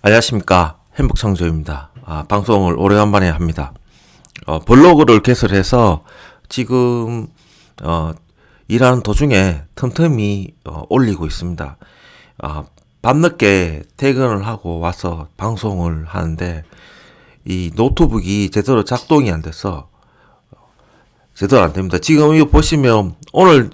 안녕하십니까. 행복창조입니다. 방송을 오래간만에 합니다. 블로그를 개설해서 지금 일하는 도중에 틈틈이 올리고 있습니다. 밤늦게 퇴근을 하고 와서 방송을 하는데 이 노트북이 제대로 작동이 안 돼서 제대로 안 됩니다. 지금 이거 보시면 오늘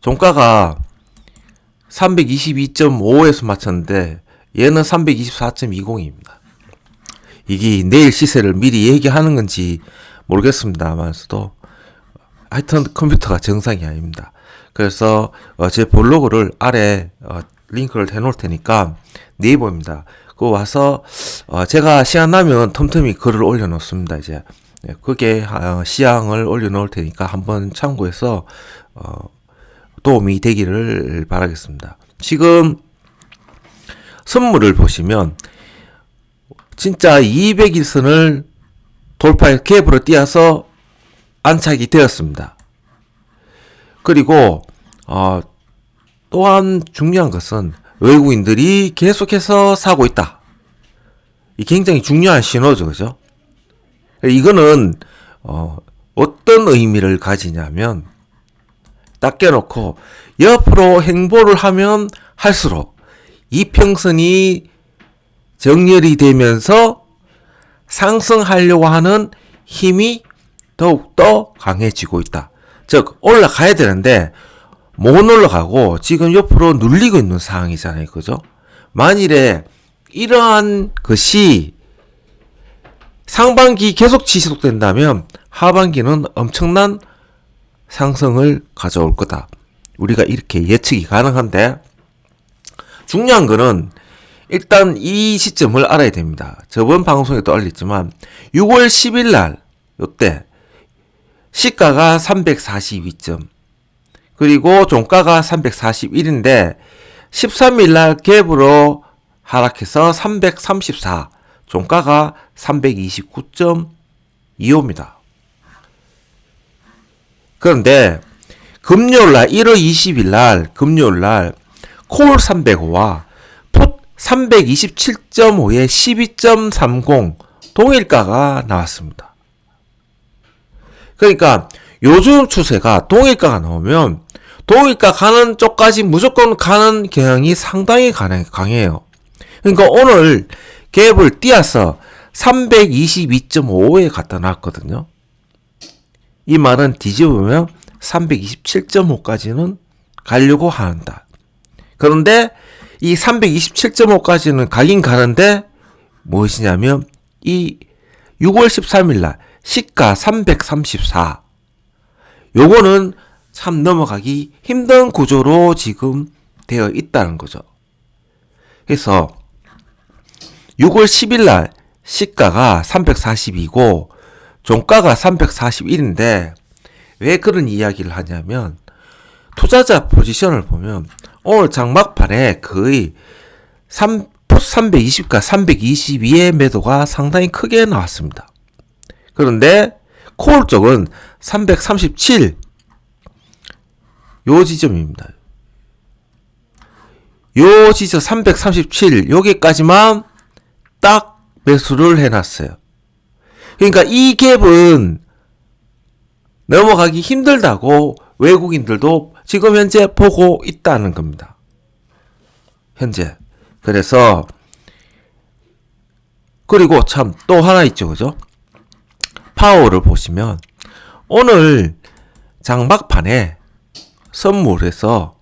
종가가 322.5에서 맞췄는데 얘는 324.20입니다. 이게 내일 시세를 미리 얘기하는 건지 모르겠습니다만서도 하여튼 컴퓨터가 정상이 아닙니다. 그래서 제 블로그를 아래 링크를 해놓을 테니까 네이버입니다. 그거 와서 제가 시간 나면 틈틈이 글을 올려놓습니다. 이제 그게 시향을 올려놓을 테니까 한번 참고해서 도움이 되기를 바라겠습니다. 지금 선물을 보시면 진짜 200일선을 돌파해 갭으로 뛰어서 안착이 되었습니다. 그리고 또한 중요한 것은 외국인들이 계속해서 사고 있다. 이 굉장히 중요한 신호죠, 그죠? 이거는 어떤 의미를 가지냐면 딱 깨놓고 옆으로 행보를 하면 할수록 이평선이 정렬이 되면서 상승하려고 하는 힘이 더욱더 강해지고 있다. 즉 올라가야 되는데 못 올라가고 지금 옆으로 눌리고 있는 상황이잖아요. 그죠? 만일에 이러한 것이 상반기 계속 지속된다면 하반기는 엄청난 상승을 가져올 거다. 우리가 이렇게 예측이 가능한데 중요한 거는 일단 이 시점을 알아야 됩니다. 저번 방송에도 알렸지만 6월 10일 날 요때 시가가 342점 그리고 종가가 341인데 13일 날 갭으로 하락해서 334 종가가 329.25입니다. 그런데 금요일날 1월 20일 날 금요일날 콜 305와 풋 327.5에 12.30 동일가가 나왔습니다. 그러니까 요즘 추세가 동일가가 나오면 동일가 가는 쪽까지 무조건 가는 경향이 상당히 강해요. 그러니까 오늘 갭을 띄어서 322.5에 갖다 놨거든요. 이 말은 뒤집으면 327.5까지는 가려고 한다. 그런데 이 327.5까지는 가긴 가는데 무엇이냐면 이 6월 13일 날 시가 334 요거는 참 넘어가기 힘든 구조로 지금 되어 있다는 거죠. 그래서 6월 10일 날 시가가 342고 종가가 341인데 왜 그런 이야기를 하냐면 투자자 포지션을 보면 오늘 장막판에 거의 320과 322의 매도가 상당히 크게 나왔습니다. 그런데 콜 쪽은 337 요 지점입니다. 요 지점 337 여기까지만 딱 매수를 해놨어요. 그러니까 이 갭은 넘어가기 힘들다고 외국인들도 지금 현재 보고 있다는 겁니다. 현재. 그래서 그리고 참 또 하나 있죠. 그죠? 파워를 보시면 오늘 장박판에 선물해서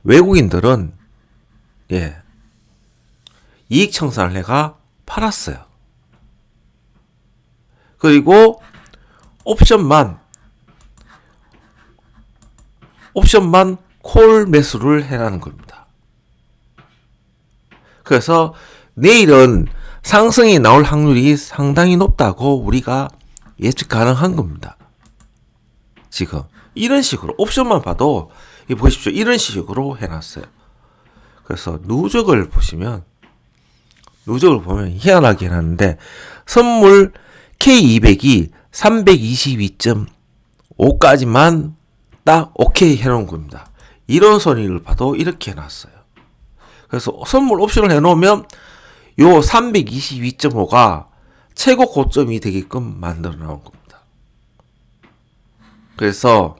외국인들은 이익 청산을 해가 팔았어요. 그리고 옵션만 콜 매수를 해라는 겁니다. 그래서 내일은 상승이 나올 확률이 상당히 높다고 우리가 예측 가능한 겁니다. 지금 이런 식으로 옵션만 봐도 보십시오. 이런 식으로 해놨어요. 그래서 누적을 보면 희한하게 해놨는데 선물 K200이 322.5까지만 딱 오케이 해놓은 겁니다. 이런 소리를 봐도 이렇게 해놨어요. 그래서 선물 옵션을 해놓으면 요 322.5가 최고 고점이 되게끔 만들어 나온 겁니다. 그래서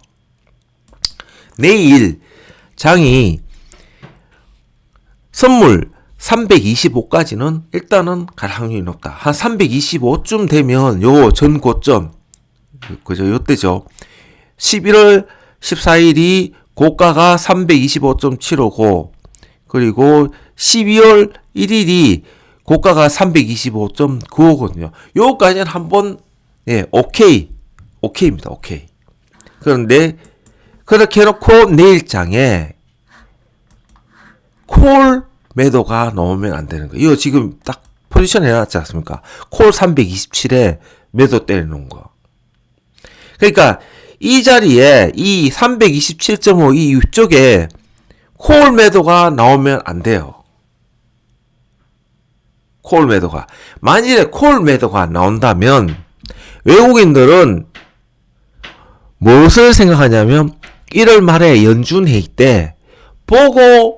내일 장이 선물 325까지는 일단은 갈 확률이 높다. 한 325쯤 되면 요 전 고점, 그죠? 요때죠. 11월 14일이 고가가 325.75고, 그리고 12월 1일이 고가가 325.95거든요. 요까지는 한번, 예, 오케이입니다. 오케이. 그런데, 그렇게 해놓고 내일장에 콜 매도가 나오면 안 되는 거예요. 이거 지금 딱 포지션 해놨지 않습니까? 콜 327에 매도 때려놓은 거. 그러니까 이 자리에 이 327.5 이 위쪽에 콜 매도가 나오면 안 돼요. 콜 매도가. 만일에 콜 매도가 나온다면 외국인들은 무엇을 생각하냐면 1월 말에 연준회의 때 보고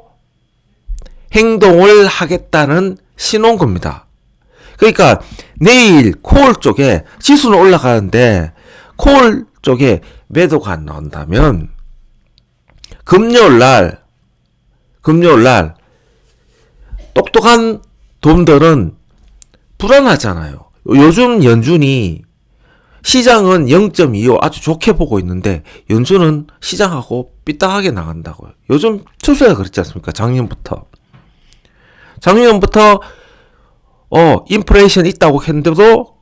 행동을 하겠다는 신호인 겁니다. 그러니까 내일 콜 쪽에 지수는 올라가는데 콜 쪽에 매도가 안 나온다면 금요일 날 똑똑한 돈들은 불안하잖아요. 요즘 연준이 시장은 0.25 아주 좋게 보고 있는데 연준은 시장하고 삐딱하게 나간다고요. 요즘 추세가 그렇지 않습니까? 작년부터 인플레이션 있다고 했는데도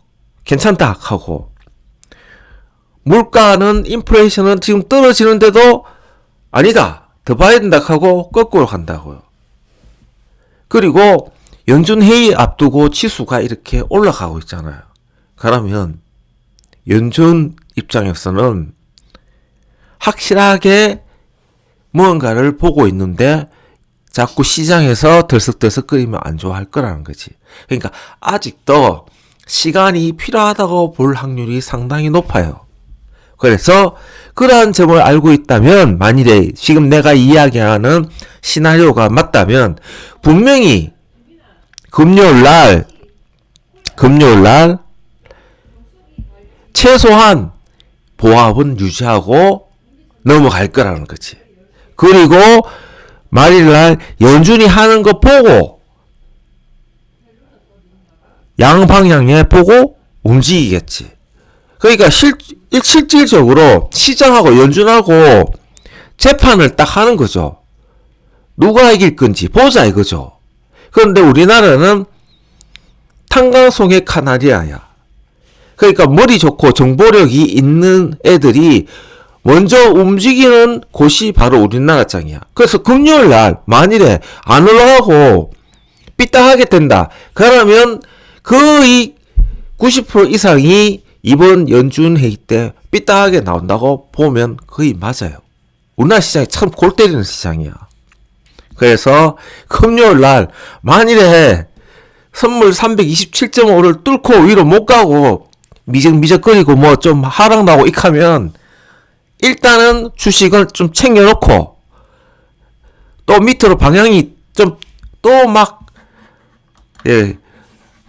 괜찮다 하고, 물가는 인플레이션은 지금 떨어지는데도 아니다, 더 봐야 된다 하고 거꾸로 간다고요. 그리고 연준 회의 앞두고 지수가 이렇게 올라가고 있잖아요. 그러면 연준 입장에서는 확실하게 무언가를 보고 있는데 자꾸 시장에서 들썩들썩거리면 안 좋아할 거라는 거지. 그러니까 아직도 시간이 필요하다고 볼 확률이 상당히 높아요. 그래서 그러한 점을 알고 있다면, 만일에 지금 내가 이야기하는 시나리오가 맞다면 분명히 금요일 날 최소한 보합은 유지하고 넘어갈 거라는 거지. 그리고 말일날 연준이 하는 거 보고 양방향에 보고 움직이겠지. 그러니까 실질적으로 시장하고 연준하고 재판을 딱 하는 거죠. 누가 이길 건지 보자 이거죠. 그런데 우리나라는 탄광송의 카나리아야. 그러니까 머리 좋고 정보력이 있는 애들이 먼저 움직이는 곳이 바로 우리나라 장이야. 그래서 금요일 날 만일에 안 올라가고 삐딱하게 된다. 그러면 거의 90% 이상이 이번 연준 회의 때 삐딱하게 나온다고 보면 거의 맞아요. 우리나라 시장이 참 골 때리는 시장이야. 그래서 금요일 날 만일에 선물 327.5를 뚫고 위로 못 가고 미적미적거리고 뭐 좀 하락 나고 익하면 일단은 주식을 좀 챙겨놓고 또 밑으로 방향이 좀 또 막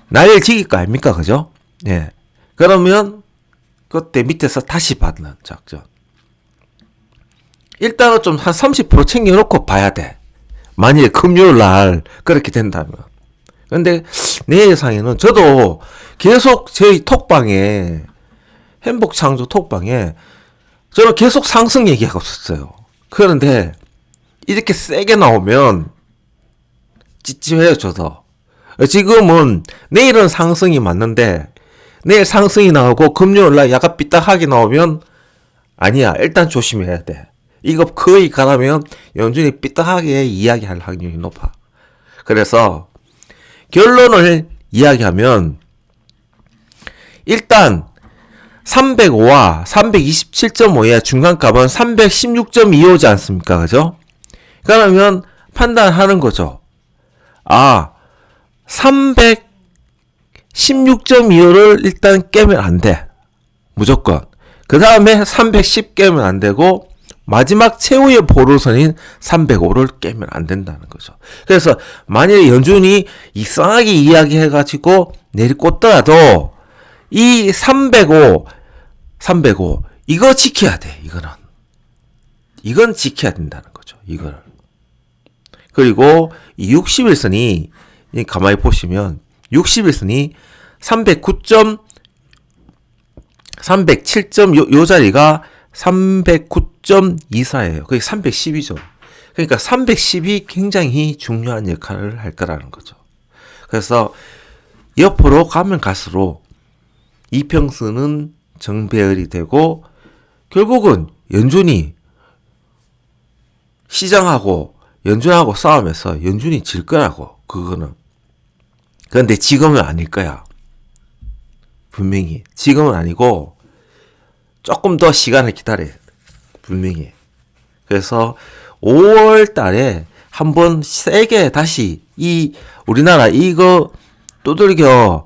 난리를 지길 거 아닙니까? 그죠? 예. 그러면 그때 밑에서 다시 받는 작전. 일단은 좀 한 30% 챙겨놓고 봐야 돼. 만약에 금요일 날 그렇게 된다면. 근데 내 예상에는 저도 계속 저희 톡방에 행복창조 톡방에 저는 계속 상승 얘기하고 있었어요. 그런데 이렇게 세게 나오면 찝찝해요. 저도. 지금은 내일은 상승이 맞는데 내일 상승이 나오고 금요일날 약간 삐딱하게 나오면 아니야, 일단 조심해야 돼. 이거 거의 가라면 연준이 삐딱하게 이야기할 확률이 높아. 그래서 결론을 이야기하면 일단 305와 327.5의 중간값은 316.25지 않습니까? 그죠? 그러면 판단하는 거죠. 아, 316.25를 일단 깨면 안 돼. 무조건. 그 다음에 310 깨면 안 되고 마지막 최후의 보루선인 305를 깨면 안 된다는 거죠. 그래서 만약에 연준이 이상하게 이야기해가지고 내리꽂더라도 이 305 이거 지켜야 돼. 이건 지켜야 된다는 거죠. 이거를. 그리고 이 60일선이 가만히 보시면 60일선이 307점 요 자리가 309.24예요. 그게 310이죠. 그러니까 310이 굉장히 중요한 역할을 할 거라는 거죠. 그래서 옆으로 가면 갈수록 이평선은 정배열이 되고 결국은 연준이 시장하고 연준하고 싸우면서 연준이 질 거라고 그거는. 그런데 지금은 아닐 거야. 분명히 지금은 아니고 조금 더 시간을 기다려야 돼. 분명히. 그래서 5월 달에 한번 세게 다시 이 우리나라 이거 두들겨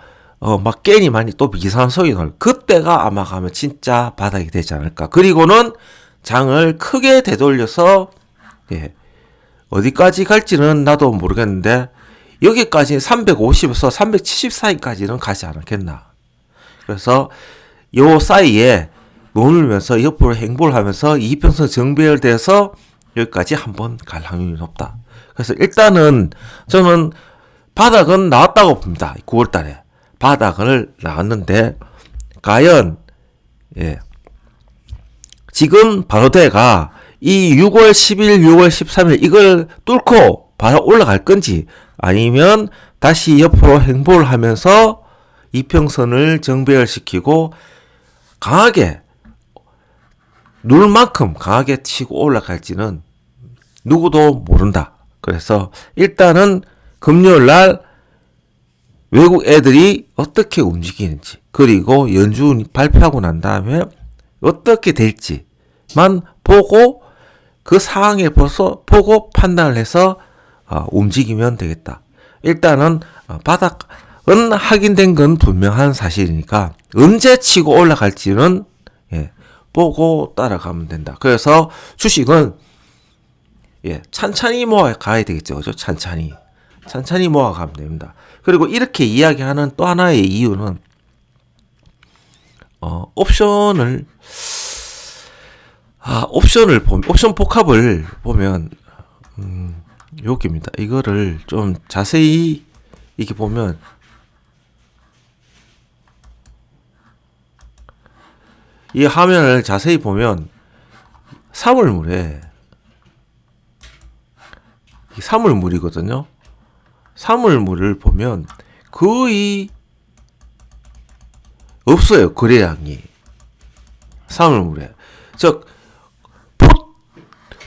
막 게임이 많이 또 이상한 소리 나올 그때가 아마 가면 진짜 바닥이 되지 않을까. 그리고는 장을 크게 되돌려서 어디까지 갈지는 나도 모르겠는데 여기까지 350에서 370 사이까지는 가지 않았겠나. 그래서 요 사이에 머물면서 옆으로 행보를 하면서 이평선 정배열돼서 여기까지 한번 갈 확률이 높다. 그래서 일단은 저는 바닥은 나왔다고 봅니다. 9월 달에 바닥을 나왔는데 과연 지금 바로대가 이 6월 10일, 6월 13일 이걸 뚫고 바로 올라갈 건지 아니면 다시 옆으로 행보를 하면서 이평선을 정배열시키고 강하게 누를 만큼 강하게 치고 올라갈지는 누구도 모른다. 그래서 일단은 금요일 날 외국 애들이 어떻게 움직이는지 그리고 연준이 발표하고 난 다음에 어떻게 될지만 보고 그 상황에 보고 판단을 해서 움직이면 되겠다. 일단은 바닥은 확인된 건 분명한 사실이니까 언제 치고 올라갈지는 보고 따라가면 된다. 그래서 주식은 찬찬히 모아가야 되겠죠. 그죠? 찬찬히 모아가면 됩니다. 그리고 이렇게 이야기하는 또 하나의 이유는 옵션 복합을 보면 여기입니다. 이거를 좀 자세히 이렇게 보면 이 화면을 자세히 보면 사물물이거든요. 사물물을 보면 거의 없어요. 거래량이. 사물물에. 즉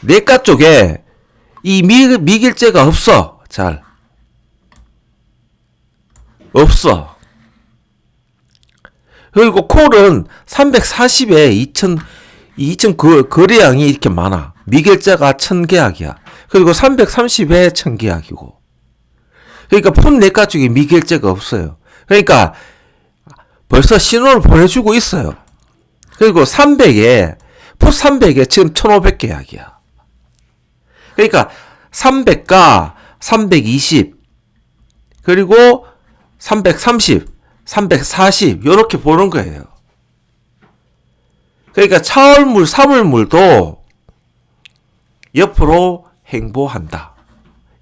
내과 쪽에 이 미결제가 없어. 잘. 없어. 그리고 콜은 340에 2000 거래량이 이렇게 많아. 미결제가 1000계약이야. 그리고 330에 1000계약이고. 그러니까 풋 내과 쪽에 미결제가 없어요. 그러니까 벌써 신호를 보내주고 있어요. 그리고 300에 풋 300에 지금 1500계약이야. 그러니까 300과 320 그리고 330 340 요렇게 보는 거예요. 그러니까 차월물, 사물물도 옆으로 행보한다.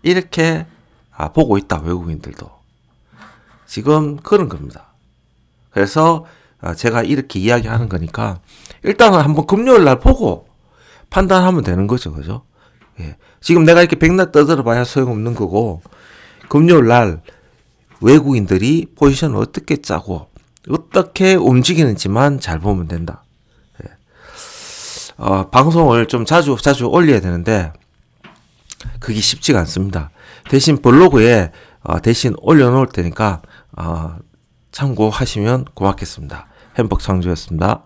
이렇게 보고 있다. 외국인들도. 지금 그런 겁니다. 그래서 제가 이렇게 이야기하는 거니까 일단은 한번 금요일 날 보고 판단하면 되는 거죠. 그죠? 지금 내가 이렇게 백날 떠들어 봐야 소용없는 거고 금요일 날 외국인들이 포지션을 어떻게 짜고 어떻게 움직이는지만 잘 보면 된다. 방송을 좀 자주 올려야 되는데 그게 쉽지가 않습니다. 대신 블로그에 대신 올려놓을 테니까 참고하시면 고맙겠습니다. 햄버거 창조였습니다.